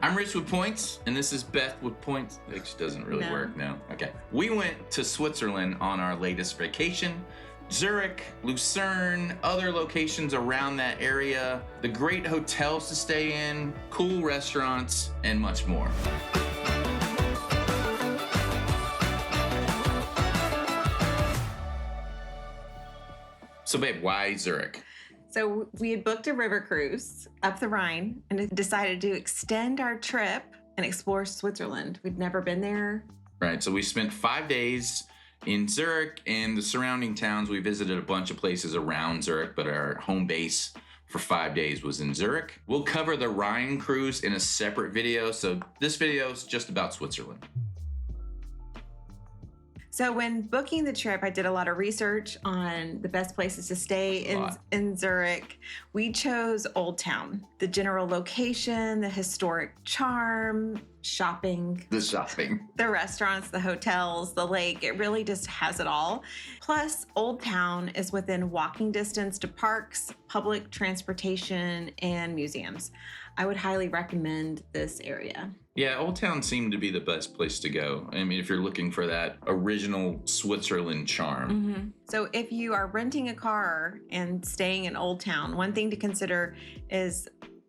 I'm Rich with points, and this is Beth with points. Which doesn't really work, no. Okay. We went to Switzerland on our latest vacation. Zurich, Lucerne, other locations around that area, the great hotels to stay in, cool restaurants, and much more. So babe, why Zurich? So we had booked a river cruise up the Rhine and decided to extend our trip and explore Switzerland. We'd never been there. Right, so we spent 5 days in Zurich and the surrounding towns. We visited a bunch of places around Zurich, but our home base for 5 days was in Zurich. We'll cover the Rhine cruise in a separate video, so this video is just about Switzerland. So when booking the trip, I did a lot of research on the best places to stay in Zurich. We chose Old Town, the general location, the historic charm, shopping. The restaurants, the hotels, the lake. It really just has it all. Plus, Old Town is within walking distance to parks, public transportation, and museums. I would highly recommend this area. Yeah, Old Town seemed to be the best place to go. I mean, if you're looking for that original Switzerland charm. Mm-hmm. So if you are renting a car and staying in Old Town, one thing to consider is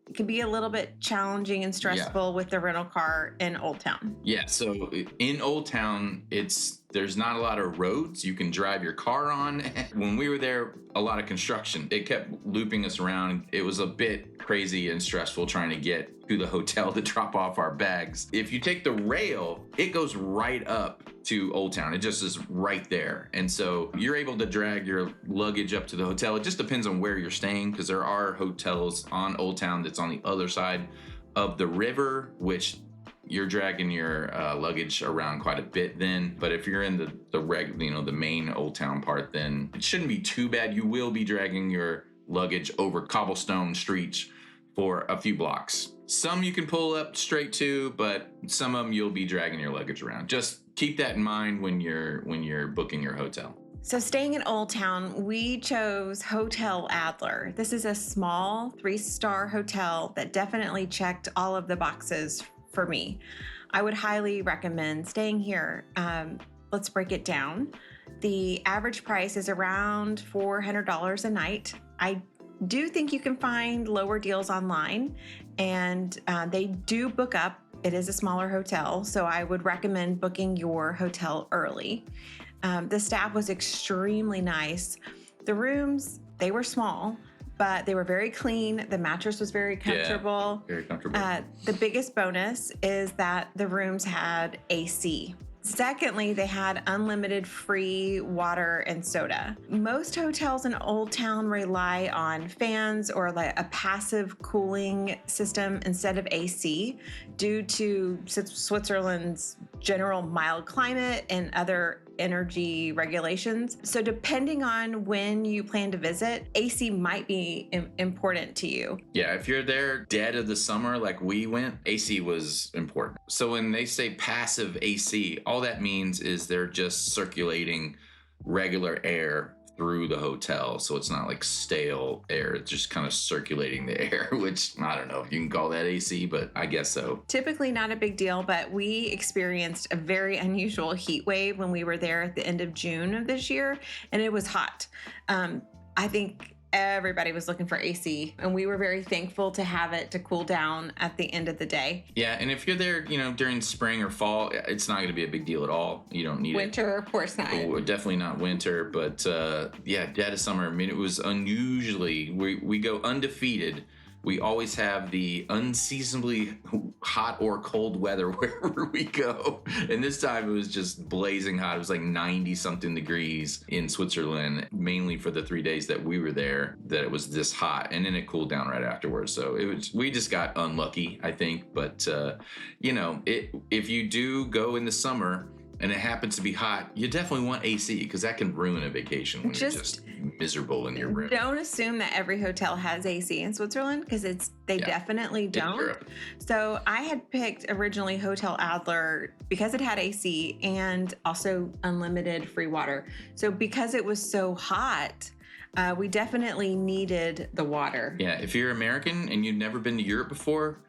it can be a little bit challenging and stressful with the rental car in Old Town. Yeah, so in Old Town, there's not a lot of roads you can drive your car on. When we were there, a lot of construction. It kept looping us around. It was a bit crazy and stressful trying to get to the hotel to drop off our bags. If you take the rail, it goes right up to Old Town. It just is right there. And so you're able to drag your luggage up to the hotel. It just depends on where you're staying, because there are hotels on Old Town that's on the other side of the river, which you're dragging your luggage around quite a bit then. But if you're in the main Old Town part, then it shouldn't be too bad. You will be dragging your luggage over cobblestone streets for a few blocks. Some you can pull up straight to, but some of them you'll be dragging your luggage around. Just keep that in mind when you're booking your hotel. So staying in Old Town, we chose Hotel Adler. This is a small 3-star hotel that definitely checked all of the boxes for me. I would highly recommend staying here. Let's break it down. The average price is around $400 a night. I do think you can find lower deals online, and they do book up. It is a smaller hotel, so I would recommend booking your hotel early. The staff was extremely nice. The rooms, they were small, but they were very clean. The mattress was very comfortable. Yeah, very comfortable. The biggest bonus is that the rooms had AC. Secondly, they had unlimited free water and soda. Most hotels in Old Town rely on fans or like a passive cooling system instead of AC due to Switzerland's general mild climate and other energy regulations. So depending on when you plan to visit, AC might be important to you. Yeah, if you're there dead of the summer like we went, AC was important. So when they say passive AC, all that means is they're just circulating regular air through the hotel. So it's not like stale air. It's just kind of circulating the air, which I don't know if you can call that AC, but I guess so. Typically not a big deal, but we experienced a very unusual heat wave when we were there at the end of June of this year, and it was hot. I think everybody was looking for AC, and we were very thankful to have it to cool down at the end of the day. Yeah, and if you're there, during spring or fall, it's not going to be a big deal at all. You don't need winter, of course not. Oh, definitely not winter, but dead of summer. I mean, it was unusually, we go undefeated. We always have the unseasonably hot or cold weather wherever we go. And this time it was just blazing hot. It was like 90 something degrees in Switzerland, mainly for the 3 days that we were there, that it was this hot. And then it cooled down right afterwards. So we just got unlucky, I think. But, if you do go in the summer and it happens to be hot, you definitely want AC, because that can ruin a vacation when you're just miserable in your room. Don't assume that every hotel has AC in Switzerland, because they definitely don't. So I had picked originally Hotel Adler because it had AC and also unlimited free water. So because it was so hot, we definitely needed the water. Yeah, if you're American and you've never been to Europe before,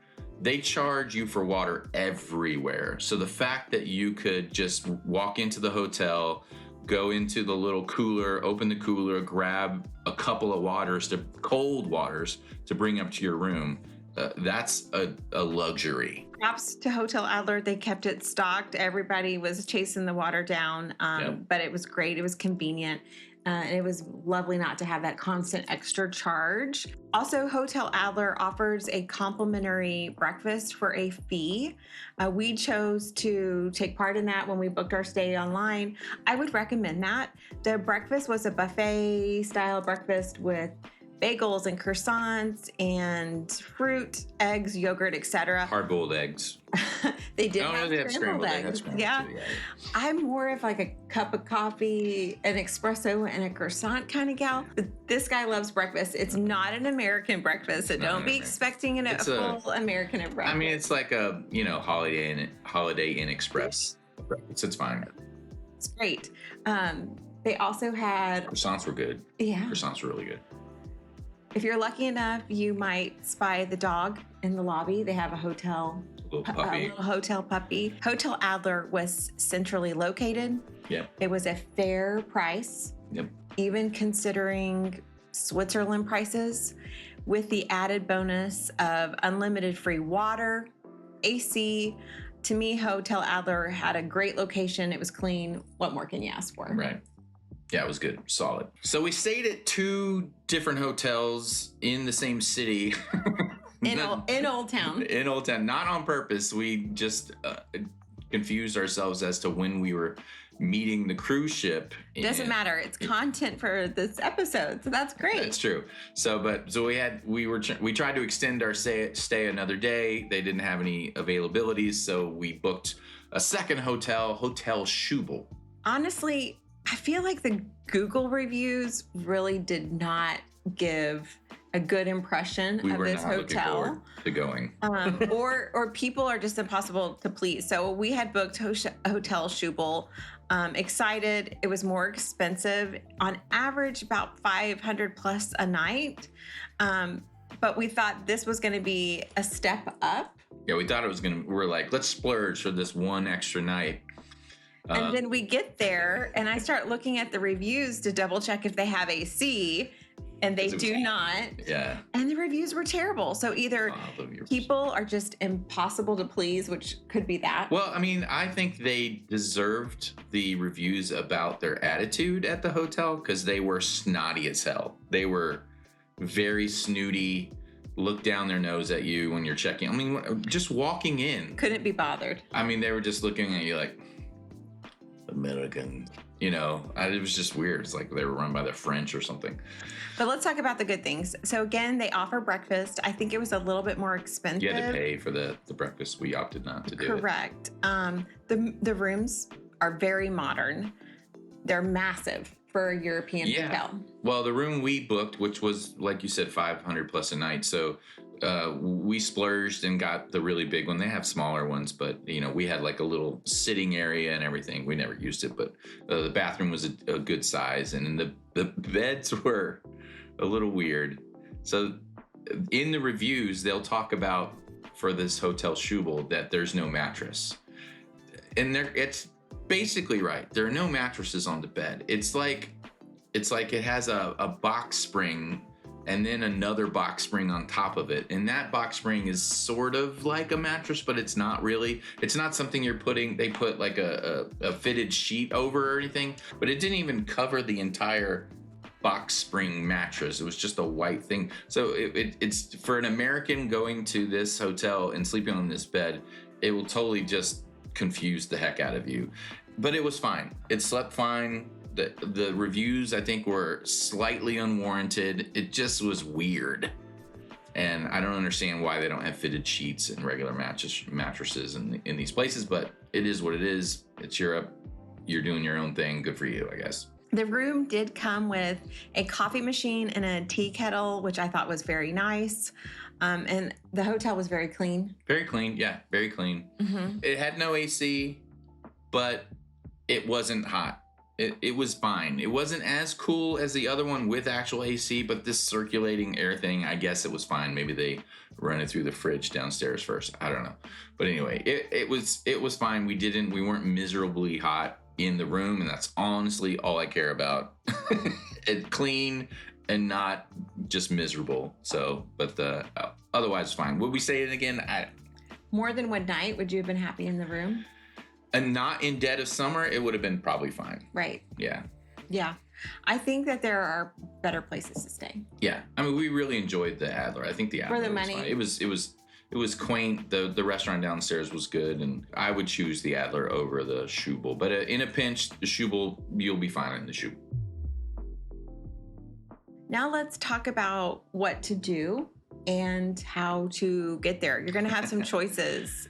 they charge you for water everywhere. So the fact that you could just walk into the hotel, go into the little cooler, open the cooler, grab a couple of cold waters to bring up to your room, that's a luxury. Props to Hotel Adler. They kept it stocked. Everybody was chasing the water down, Yep. but it was great. It was convenient. And it was lovely not to have that constant extra charge. Also, Hotel Adler offers a complimentary breakfast for a fee. We chose to take part in that when we booked our stay online. I would recommend that. The breakfast was a buffet style breakfast with bagels and croissants and fruit, eggs, yogurt, etc. Hard-boiled eggs. They did Oh, have they have scrambled They have eggs. scrambled Yeah. too, I'm more of like a cup of coffee, an espresso, and a croissant kind of gal. But this guy loves breakfast. It's not an American breakfast, so No, don't no, be no. expecting a full American breakfast. I mean, it's like a Holiday Inn Express breakfast. It's fine. It's great. They also had, Croissants were good. yeah. Croissants were really good. If you're lucky enough, you might spy the dog in the lobby. They have a hotel. Little puppy. A little hotel puppy. Hotel Adler was centrally located. Yep. It was a fair price, Yep. even considering Switzerland prices, with the added bonus of unlimited free water, AC. To me, Hotel Adler had a great location. It was clean. What more can you ask for? Right. Yeah, it was good. Solid. So we stayed at 2 different hotels in the same city. In Old Town. In Old Town. Not on purpose. We just confused ourselves as to when we were meeting the cruise ship. Doesn't matter. It's content for this episode, so that's great. That's true. We tried to extend our stay another day. They didn't have any availabilities, so we booked a second hotel, Hotel Schubel. Honestly, I feel like the Google reviews really did not give a good impression We of were this not looking hotel. forward to going. Or people are just impossible to please. So we had booked Hotel Schubel. Excited. It was more expensive, on average about $500 plus a night. But we thought this was going to be a step up. Yeah, we thought it was we're like, let's splurge for this one extra night. And then we get there and I start looking at the reviews to double check if they have AC, and they do not. Yeah. And the reviews were terrible. So either people are just impossible to please, which could be that. Well, I mean, I think they deserved the reviews about their attitude at the hotel because they were snotty as hell. They were very snooty, look down their nose at you when you're checking. I mean, just walking in. Couldn't be bothered. I mean, they were just looking at you like, American, it was just weird. It's like they were run by the French or something. But let's talk about the good things. So again, they offer breakfast. I think it was a little bit more expensive. You had to pay for the breakfast. We opted not to do it. Correct. The rooms are very modern. They're massive for a European hotel. Well, the room we booked, which was, like you said, $500 plus a night. So we splurged and got the really big one. They have smaller ones, but we had like a little sitting area and everything. We never used it, but the bathroom was a good size, and the beds were a little weird. So in the reviews, they'll talk about, for this Hotel Schubel, that there's no mattress, and it's basically right. There are no mattresses on the bed. It's like it has a box spring and then another box spring on top of it. And that box spring is sort of like a mattress, but it's not really. It's not something they put like a fitted sheet over or anything, but it didn't even cover the entire box spring mattress. It was just a white thing. So it's for an American going to this hotel and sleeping on this bed, it will totally just confuse the heck out of you. But it was fine. It slept fine. The reviews, I think, were slightly unwarranted. It just was weird. And I don't understand why they don't have fitted sheets and regular mattresses in these places, but it is what it is. It's Europe. You're doing your own thing. Good for you, I guess. The room did come with a coffee machine and a tea kettle, which I thought was very nice. And the hotel was very clean. Very clean. Yeah, very clean. Mm-hmm. It had no AC, but it wasn't hot. It was fine. It wasn't as cool as the other one with actual AC, but this circulating air thing, I guess it was fine. Maybe they run it through the fridge downstairs first. I don't know. But anyway, it was fine. We weren't miserably hot in the room, and that's honestly all I care about. It clean and not just miserable. So, but otherwise fine. Would we say it again? More than one night, would you have been happy in the room? And not in dead of summer, it would have been probably fine. Right. Yeah. Yeah. I think that there are better places to stay. Yeah. I mean, we really enjoyed the Adler. I think the Adler For the was money. fine. It was quaint. The restaurant downstairs was good, and I would choose the Adler over the Schubel. But in a pinch, the Schubel, you'll be fine in the Schubel. Now let's talk about what to do and how to get there. You're going to have some choices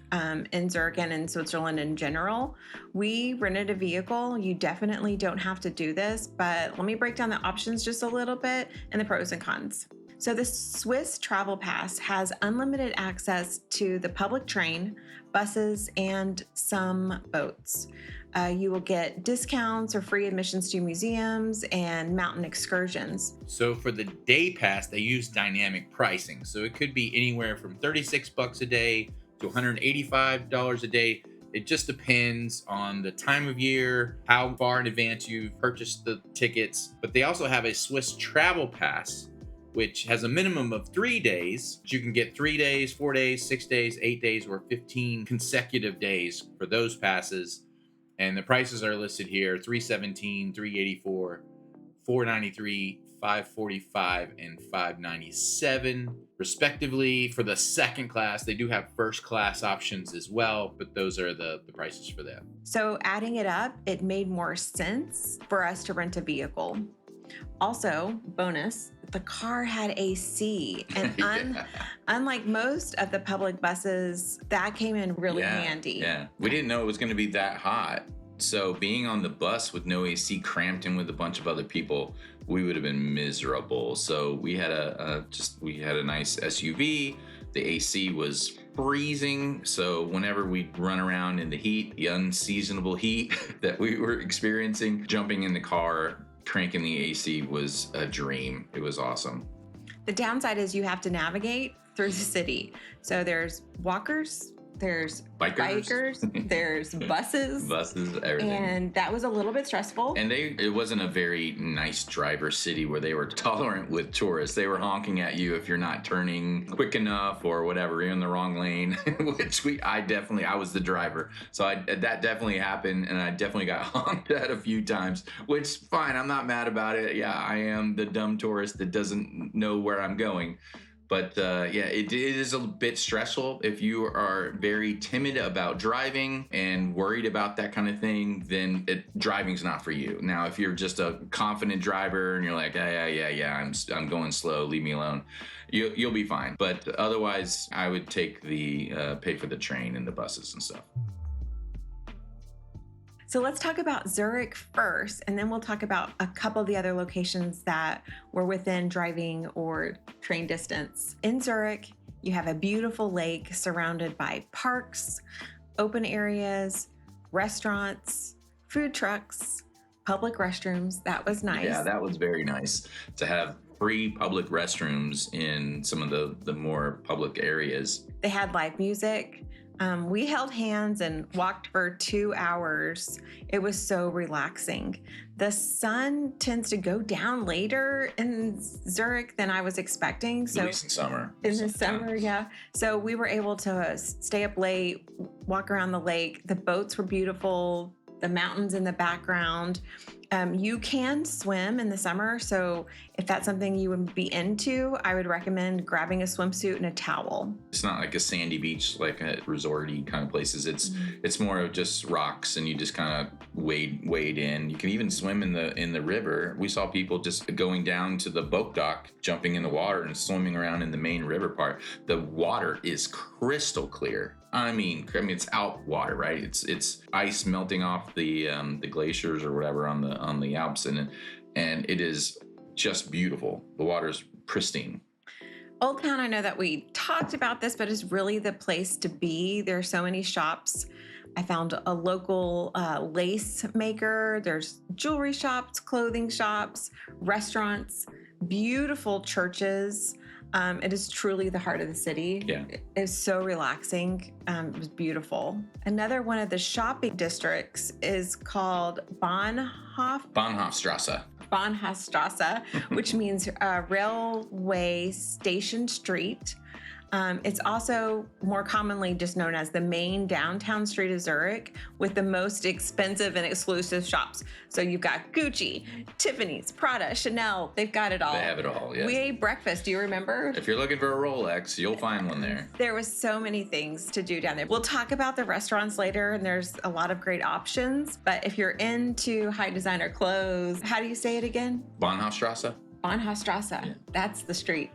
in Zurich and in Switzerland in general. We rented a vehicle. You definitely don't have to do this, but let me break down the options just a little bit and the pros and cons. So the Swiss Travel Pass has unlimited access to the public train, buses, and some boats. You will get discounts or free admissions to museums and mountain excursions. So for the day pass, they use dynamic pricing. So it could be anywhere from $36 a day to $185 a day. It just depends on the time of year, how far in advance you've purchased the tickets. But they also have a Swiss Travel Pass, which has a minimum of 3 days. You can get 3 days, 4 days, 6 days, 8 days, or 15 consecutive days for those passes. And the prices are listed here: $317, $384, $493, $545, and $597, respectively. For the second class, they do have first class options as well, but those are the prices for them. So adding it up, it made more sense for us to rent a vehicle. Also, bonus, the car had AC, and unlike most of the public buses, that came in really handy. Yeah, we didn't know it was going to be that hot. So being on the bus with no AC, cramped in with a bunch of other people, we would have been miserable. So we had a nice SUV. The AC was freezing, so whenever we'd run around in the heat, the unseasonable heat that we were experiencing, jumping in the car, cranking the AC was a dream. It was awesome. The downside is you have to through the city. So there's walkers, there's bikers, there's buses, everything. And that was a little bit stressful. And it wasn't a very nice driver city where they were tolerant with tourists. They were honking at you if you're not turning quick enough or whatever, you're in the wrong lane, which I was the driver. So that definitely happened, and I definitely got honked at a few times, which fine, I'm not mad about it. Yeah, I am the dumb tourist that doesn't know where I'm going. But it is a bit stressful. If you are very timid about driving and worried about that kind of thing, then driving's not for you. Now, if you're just a confident driver and you're like, yeah, I'm going slow, leave me alone, you'll be fine. But otherwise, I would take pay for the train and the buses and stuff. So let's talk about Zurich first, and then we'll talk about a couple of the other locations that were within driving or train distance. In Zurich, you have a beautiful lake surrounded by parks, open areas, restaurants, food trucks, public restrooms. That was nice. Yeah, that was very nice to have free public restrooms in some of the more public areas. They had live music. We held hands and walked for 2 hours. It was so relaxing. The sun tends to go down later in Zurich than I was expecting. So at least in summer. In the summer, yeah. So we were able to stay up late, walk around the lake. The boats were beautiful, the mountains in the background. You can swim in the summer, so if that's something you would be into, I would recommend grabbing a swimsuit and a towel. It's not like a sandy beach, like a resorty kind of places. It's more of just rocks, and you just kind of wade in. You can even swim in the river. We saw people just going down to the boat dock, jumping in the water and swimming around in the main river part. The water is crystal clear. I mean, it's out water, right? It's ice melting off the glaciers or whatever on the Alps, and it is just beautiful. The water's pristine. Old Town, I know that we talked about this, but it's really the place to be. There are so many shops I found a local lace maker. There's jewelry shops, clothing shops, restaurants, beautiful churches. It is truly the heart of the city. Yeah. It is so relaxing. It was beautiful. Another one of the shopping districts is called Bahnhofstrasse. Bahnhofstrasse, which means railway station street. It's also more commonly just known as the main downtown street of Zurich with the most expensive and exclusive shops. So you've got Gucci, Tiffany's, Prada, Chanel. They've got it all. They have it all, yes. We ate breakfast. Do you remember? If you're looking for a Rolex, you'll find one there. There was so many things to do down there. We'll talk about the restaurants later, and there's a lot of great options. But if you're into high designer clothes, how do you say it again? Bahnhofstrasse? Bahnhofstrasse. Yeah. That's the street.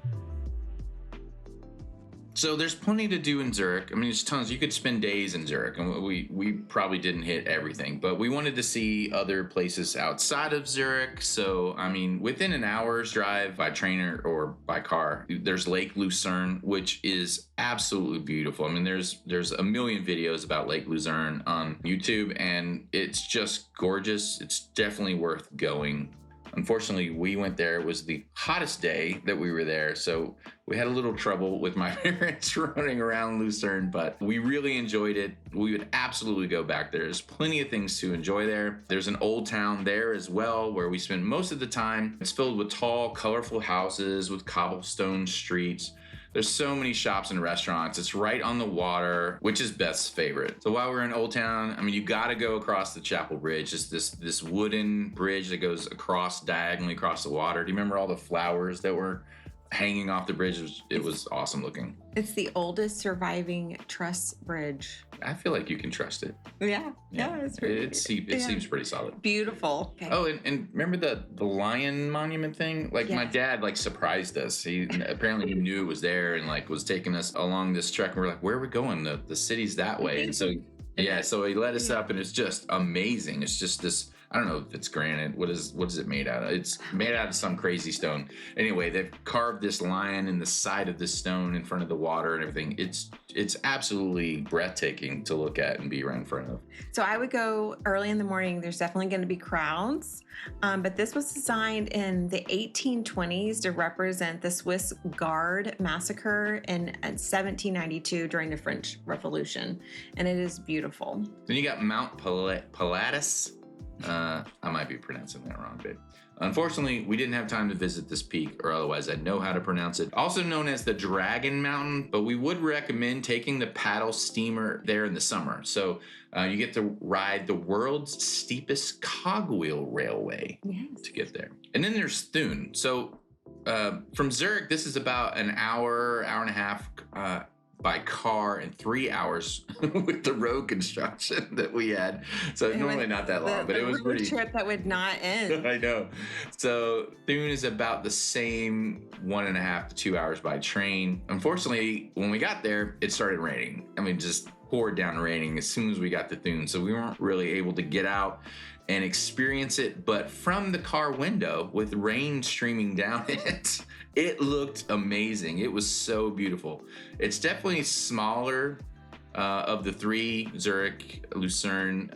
So there's plenty to do in Zurich. I mean, there's tons. You could spend days in Zurich, and we probably didn't hit everything, but we wanted to see other places outside of Zurich. So, I mean, within an hour's drive by train or by car, there's Lake Lucerne, which is absolutely beautiful. I mean, there's a million videos about Lake Lucerne on YouTube, and it's just gorgeous. It's definitely worth going. Unfortunately, we went there. It was the hottest day that we were there, so we had a little trouble with my parents running around Lucerne, but we really enjoyed it. We would absolutely go back there. There's plenty of things to enjoy there. There's an old town there as well where we spend most of the time. It's filled with tall, colorful houses with cobblestone streets. There's so many shops and restaurants. It's right on the water, which is Beth's favorite. So while we're in Old Town, I mean, you got to go across the Chapel Bridge. It's this wooden bridge that goes diagonally across the water. Do you remember all the flowers that were hanging off the bridge? It was awesome looking. It's the oldest surviving truss bridge. I feel like you can trust it. Yeah, it's pretty. It seems pretty solid. Beautiful. Okay. Oh, and remember the lion monument thing? Like my dad surprised us. He apparently knew it was there and was taking us along this trek. And we're like, where are we going? The city's that way. And so so he led us up, and it's just amazing. It's just this. I don't know if it's granite. What is it made out of? It's made out of some crazy stone. Anyway, they've carved this lion in the side of this stone in front of the water and everything. It's absolutely breathtaking to look at and be right in front of. So I would go early in the morning. There's definitely going to be crowds. But this was designed in the 1820s to represent the Swiss Guard massacre in 1792 during the French Revolution. And it is beautiful. Then you got Mount Pilatus. I might be pronouncing that wrong, babe. Unfortunately, we didn't have time to visit this peak, or otherwise I'd know how to pronounce it. Also known as the Dragon Mountain, but we would recommend taking the paddle steamer there in the summer. So you get to ride the world's steepest cogwheel railway to get there. And then there's Thun. So from Zurich, this is about an hour and a half by car, and 3 hours with the road construction that we had. So it's normally not that long, but it was pretty trip that would not end. I know. So Thun is about the same 1.5 to 2 hours by train. Unfortunately, when we got there, it started raining. I mean, just poured down raining as soon as we got to Thun. So we weren't really able to get out and experience it. But from the car window with rain streaming down it, it looked amazing. It was so beautiful. It's definitely smaller of the three, Zurich, Lucerne,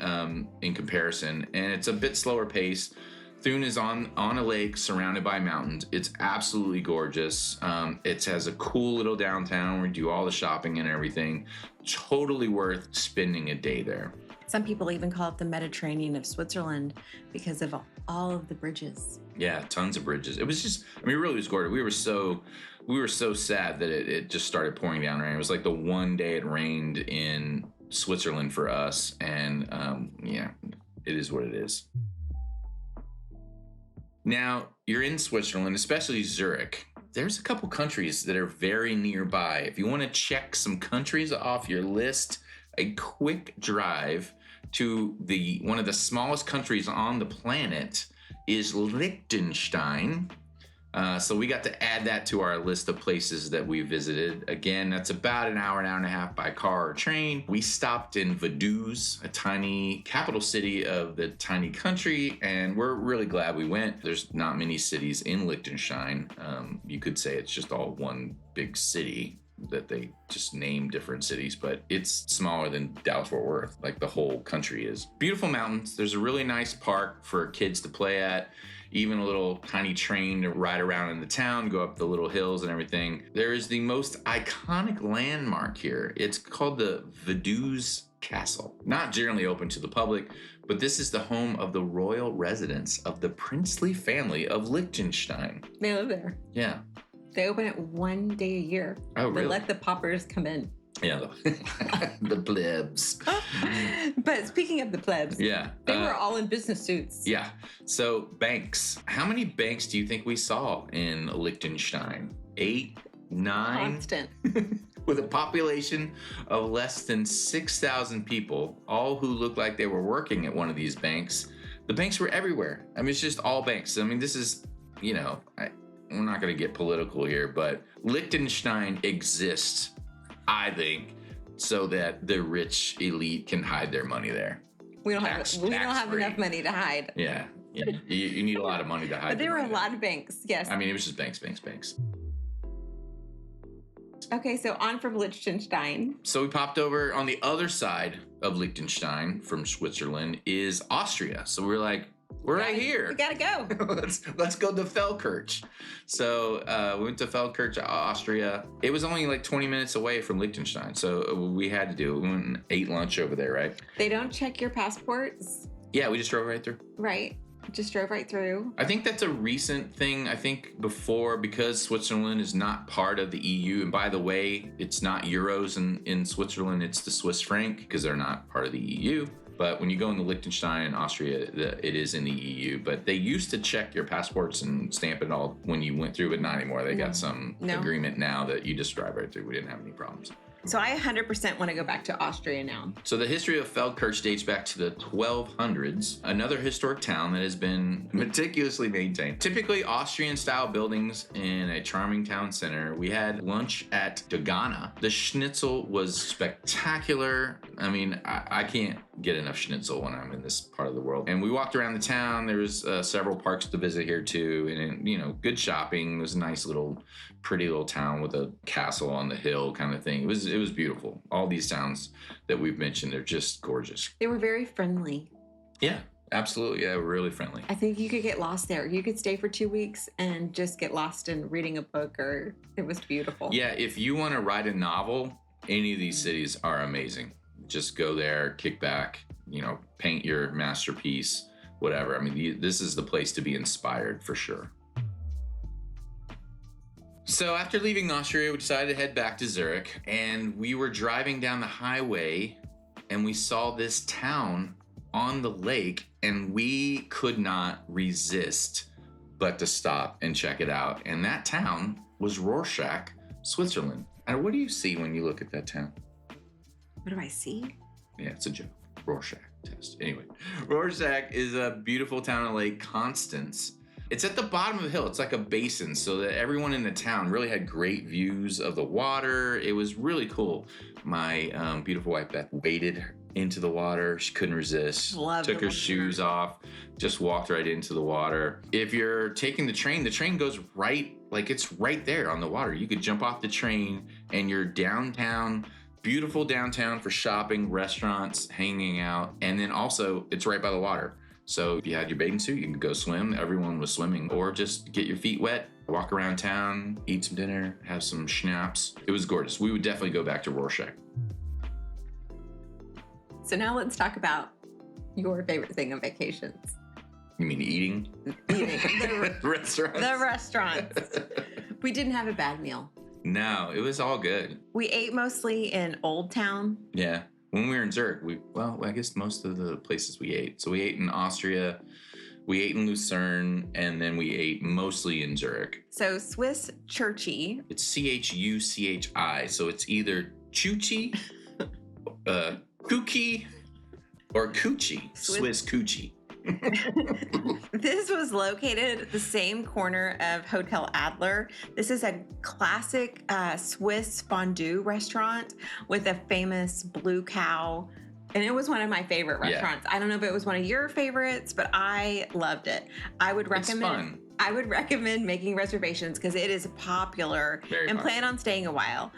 in comparison, and it's a bit slower pace. Thun is on a lake surrounded by mountains. It's absolutely gorgeous. It has a cool little downtown where you do all the shopping and everything. Totally worth spending a day there. Some people even call it the Mediterranean of Switzerland because of all of the bridges. Yeah, tons of bridges. It was just, it really was gorgeous. We were so sad that it just started pouring down rain. It was like the one day it rained in Switzerland for us. And it is what it is. Now, you're in Switzerland, especially Zurich. There's a couple countries that are very nearby. If you want to check some countries off your list, a quick drive to one of the smallest countries on the planet is Liechtenstein. So we got to add that to our list of places that we visited. Again, that's about an hour and a half by car or train. We stopped in Vaduz, a tiny capital city of the tiny country, and we're really glad we went. There's not many cities in Liechtenstein. You could say it's just all one big city. that they just name different cities, but it's smaller than Dallas-Fort Worth, like the whole country is. Beautiful mountains. There's a really nice park for kids to play at, even a little tiny train to ride around in the town, go up the little hills and everything. There is the most iconic landmark here. It's called the Vaduz Castle. Not generally open to the public, but this is the home of the royal residence of the princely family of Liechtenstein. They live there. Yeah. They open it one day a year. Oh, really? They let the paupers come in. Yeah, the plebs. But speaking of the plebs, Yeah. they were all in business suits. Yeah. So banks. How many banks do you think we saw in Liechtenstein? 8, 9? Constant. With a population of less than 6,000 people, all who looked like they were working at one of these banks. The banks were everywhere. I mean, it's just all banks. I mean, this is, you know, we're not going to get political here, but Liechtenstein exists, I think, so that the rich elite can hide their money there. We don't have enough money to hide. Yeah. You need a lot of money to hide. But there were a lot of banks, yes. I mean, it was just banks. Okay, so on from Liechtenstein. So we popped over on the other side of Liechtenstein from Switzerland is Austria. So we're like, we're right here. We gotta go. let's go to Feldkirch. So we went to Feldkirch, Austria. It was only like 20 minutes away from Liechtenstein. So we had to do it. We went and ate lunch over there, right? They don't check your passports. Yeah, we just drove right through. Right. Just drove right through. I think that's a recent thing. I think before, because Switzerland is not part of the EU, and by the way, it's not euros in Switzerland, it's the Swiss franc because they're not part of the EU. But when you go into Liechtenstein and Austria, it is in the EU. But they used to check your passports and stamp it all when you went through, but not anymore. They got some agreement now that you just drive right through. We didn't have any problems. So I 100% want to go back to Austria now. So the history of Feldkirch dates back to the 1200s, another historic town that has been meticulously maintained. Typically Austrian-style buildings in a charming town center. We had lunch at Dogana. The schnitzel was spectacular. I mean, I can't get enough schnitzel when I'm in this part of the world. And we walked around the town. There was several parks to visit here too, and you know, good shopping. It was a nice little, pretty little town with a castle on the hill kind of thing. It was beautiful. All these towns that we've mentioned, they're just gorgeous. They were very friendly. Yeah, absolutely. Yeah, really friendly. I think you could get lost there. You could stay for 2 weeks and just get lost in reading a book, or it was beautiful. Yeah, if you want to write a novel, any of these cities are amazing. Just go there, kick back, you know, paint your masterpiece, whatever. I mean, this is the place to be inspired for sure. So after leaving Austria, we decided to head back to Zurich, and we were driving down the highway and we saw this town on the lake, and we could not resist but to stop and check it out. And that town was Rorschach, Switzerland. And what do you see when you look at that town? What do I see? Yeah, it's a joke. Rorschach test. Anyway, Rorschach is a beautiful town on Lake Constance. It's at the bottom of the hill. It's like a basin, so that everyone in the town really had great views of the water. It was really cool. My beautiful wife Beth waded into the water. She couldn't resist. Took her shoes off, just walked right into the water. If you're taking the train goes right, like it's right there on the water. You could jump off the train and you're downtown. Beautiful downtown for shopping, restaurants, hanging out, and then also it's right by the water. So if you had your bathing suit, you could go swim. Everyone was swimming, or just get your feet wet, walk around town, eat some dinner, have some schnapps. It was gorgeous. We would definitely go back to Rorschach. So now let's talk about your favorite thing on vacations. You mean eating? Eating. Restaurants. The restaurants. We didn't have a bad meal. No, it was all good. We ate mostly in Old Town. Yeah. When we were in Zurich, I guess most of the places we ate. So we ate in Austria, we ate in Lucerne, and then we ate mostly in Zurich. So Swiss Churchy. It's Chuchi, so it's either Chuchi, Cookie, or Coochie. Swiss Coochie. This was located at the same corner of Hotel Adler. This is a classic Swiss fondue restaurant with a famous blue cow And it was one of my favorite Yeah. restaurants. I don't know if it was one of your favorites, but I loved it. I would It's recommend. fun. I would recommend making reservations because it is popular, Very and popular. plan on staying a while.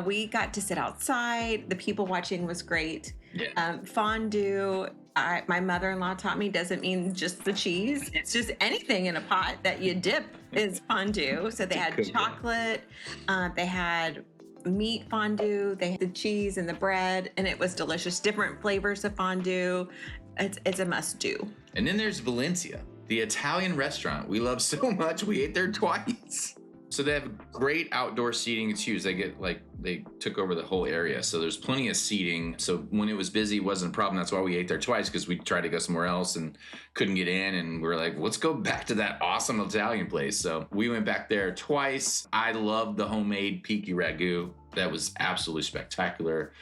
We got to sit outside. The people watching was great. Yeah. Fondue. My mother-in-law taught me doesn't mean just the cheese. It's just anything in a pot that you dip is fondue. So they had Cook, yeah. chocolate. They had meat fondue. They had the cheese and the bread, and it was delicious. Different flavors of fondue. It's a must do. And then there's Valencia, the Italian restaurant we love so much. We ate there twice. So they have great outdoor seating. It's huge. They took over the whole area. So there's plenty of seating. So when it was busy, it wasn't a problem. That's why we ate there twice, because we tried to go somewhere else and couldn't get in. And we were like, let's go back to that awesome Italian place. So we went back there twice. I loved the homemade picky ragu. That was absolutely spectacular.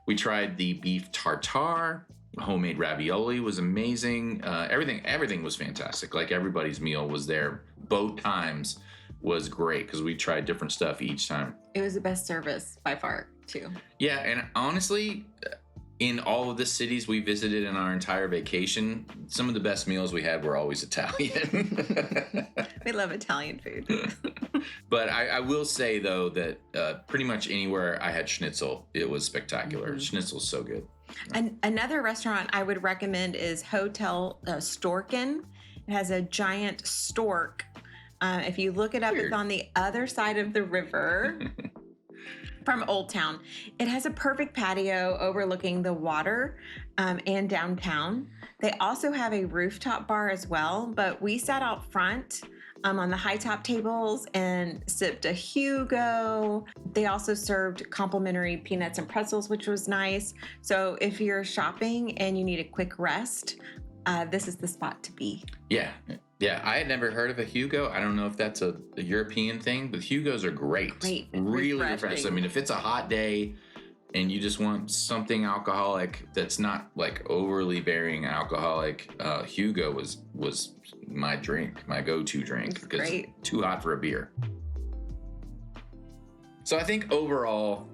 We tried the beef tartare. Homemade ravioli was amazing. Everything was fantastic. Like, everybody's meal was there. Both times was great because we tried different stuff each time. It was the best service by far, too. Yeah, and honestly, in all of the cities we visited in our entire vacation, some of the best meals we had were always Italian. We love Italian food. But I will say, though, that pretty much anywhere I had schnitzel, it was spectacular. Mhm. Schnitzel's so good. And another restaurant I would recommend is Hotel Storken. It has a giant stork. If you look it up, Weird. it's on the other side of the river from Old Town. It has a perfect patio overlooking the water and downtown. They also have a rooftop bar as well, but we sat out front on the high top tables and sipped a Hugo. They also served complimentary peanuts and pretzels, which was nice. So if you're shopping and you need a quick rest, this is the spot to be. Yeah, I had never heard of a Hugo. I don't know if that's a European thing, but Hugos are great. Great. Really Refreshing. refreshing. I mean, if it's a hot day and you just want something alcoholic that's not like overly bearing alcoholic, Hugo was my drink, my go-to drink, It's because great. it's too hot for a beer. So I think overall,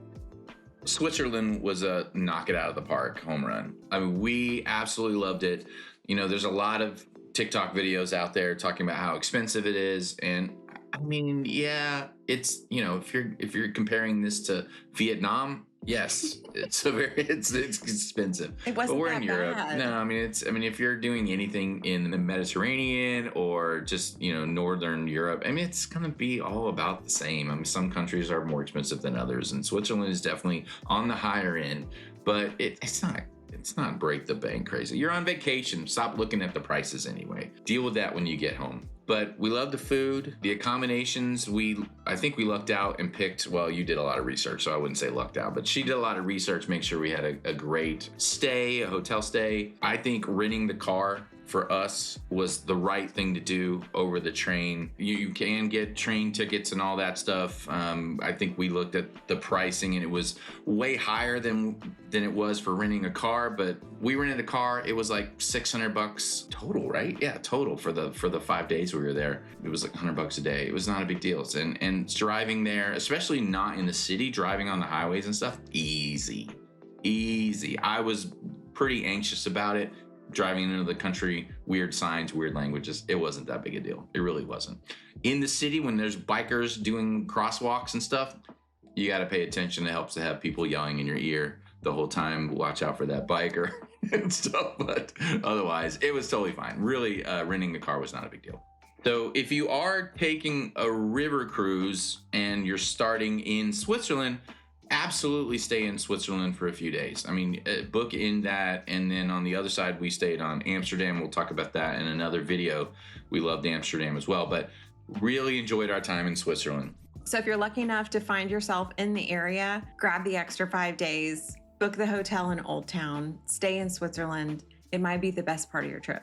Switzerland was a knock it out of the park home run. I mean, we absolutely loved it. You know, there's a lot of TikTok videos out there talking about how expensive it is, and I mean, yeah, it's, you know, if you're comparing this to Vietnam, yes, it's expensive. It wasn't But we're that in Europe. bad. No, I mean, if you're doing anything in the Mediterranean or just, you know, Northern Europe, I mean, it's going to be all about the same. I mean, some countries are more expensive than others, and Switzerland is definitely on the higher end, but it's not break the bank crazy. You're on vacation. Stop looking at the prices anyway. Deal with that when you get home. But we love the food, the accommodations. I think we lucked out and picked, well, you did a lot of research, so I wouldn't say lucked out, but she did a lot of research, make sure we had a great stay, a hotel stay. I think renting the car for us was the right thing to do over the train. You can get train tickets and all that stuff. I think we looked at the pricing and it was way higher than it was for renting a car, but we rented a car. It was like $600 total, right? Yeah, total for the 5 days we were there. It was like $100 a day. It was not a big deal. And driving there, especially not in the city, driving on the highways and stuff, easy. I was pretty anxious about it. Driving into the country, weird signs, weird languages. It wasn't that big a deal. It really wasn't. In the city, when there's bikers doing crosswalks and stuff, you got to pay attention. It helps to have people yelling in your ear the whole time. Watch out for that biker and stuff. But otherwise, it was totally fine. Really, renting the car was not a big deal. So if you are taking a river cruise and you're starting in Switzerland, absolutely stay in Switzerland for a few days. I mean, book in that. And then on the other side, we stayed on Amsterdam. We'll talk about that in another video. We loved Amsterdam as well, but really enjoyed our time in Switzerland. So if you're lucky enough to find yourself in the area, grab the extra 5 days, book the hotel in Old Town, stay in Switzerland. It might be the best part of your trip.